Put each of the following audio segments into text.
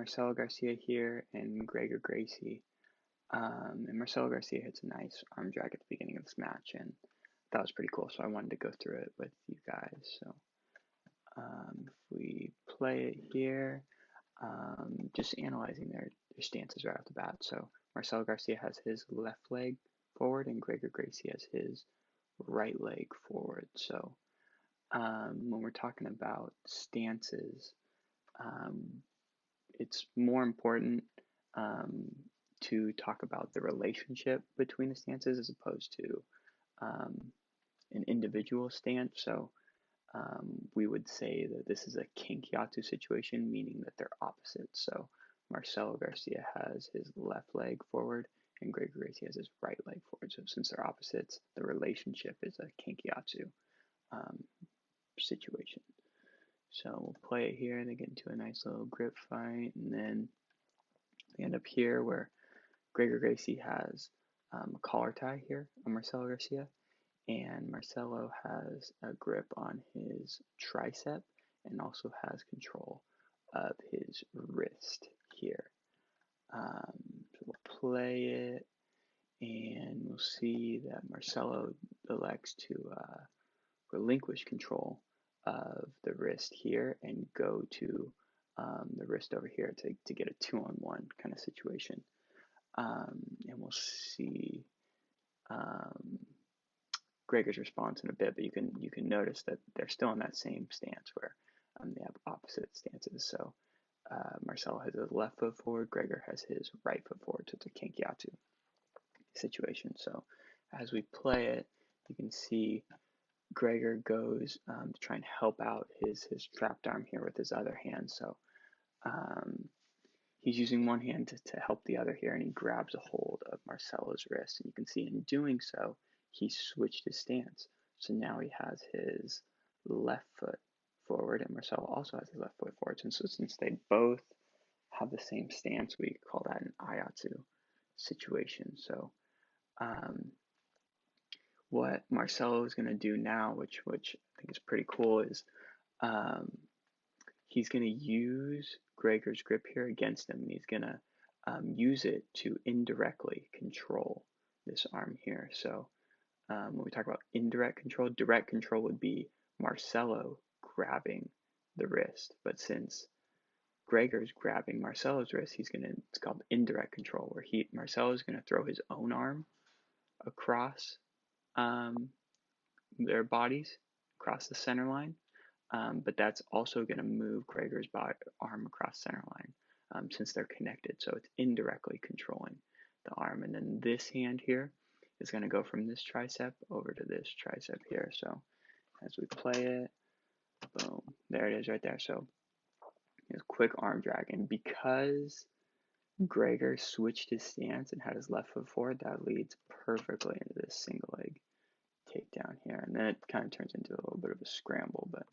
Marcelo Garcia here and Gregor Gracie. And Marcelo Garcia hits a nice arm drag at the beginning of this match, and that was pretty cool, so I wanted to go through it with you guys. So if we play it here, just analyzing their stances right off the bat. So Marcelo Garcia has his left leg forward, and Gregor Gracie has his right leg forward. So when we're talking about stances, it's more important to talk about the relationship between the stances as opposed to an individual stance. So we would say that this is a Kenkiatsu situation, meaning that they're opposites. So Marcelo Garcia has his left leg forward and Greg Gracie has his right leg forward. So since they're opposites, the relationship is a Kenkiatsu situation. So we'll play it here and they get into a nice little grip fight, and then we end up here where Gregor Gracie has a collar tie here on Marcelo Garcia, and Marcelo has a grip on his tricep and also has control of his wrist here. So we'll play it, and we'll see that Marcelo elects to relinquish control of the wrist here and go to the wrist over here to get a 2-on-1 kind of situation. And we'll see Gregor's response in a bit, but you can notice that they're still in that same stance where they have opposite stances. So Marcelo has his left foot forward, Gregor has his right foot forward, so it's a Kenkiatsu situation. So as we play it, you can see Gregor goes to try and help out his trapped arm here with his other hand. So he's using one hand to help the other here, and he grabs a hold of Marcelo's wrist. And you can see in doing so, he switched his stance. So now he has his left foot forward, and Marcelo also has his left foot forward. And so since they both have the same stance, we call that an Ayatsu situation. So what Marcelo is going to do now, which I think is pretty cool, is he's going to use Gregor's grip here against him, and he's going to use it to indirectly control this arm here. So when we talk about indirect control, direct control would be Marcelo grabbing the wrist, but since Gregor's grabbing Marcelo's wrist, it's called indirect control, where Marcelo is going to throw his own arm across their bodies, across the center line, but that's also going to move Gregor's arm across center line since they're connected. So it's indirectly controlling the arm. And then this hand here is going to go from this tricep over to this tricep here. So as we play it, boom, there it is right there. So it's a quick arm drag. And because Gregor switched his stance and had his left foot forward, that leads perfectly into this single leg takedown here. And then it kind of turns into a little bit of a scramble, but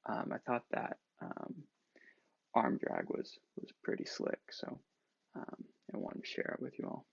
I thought that arm drag was pretty slick, so I wanted to share it with you all.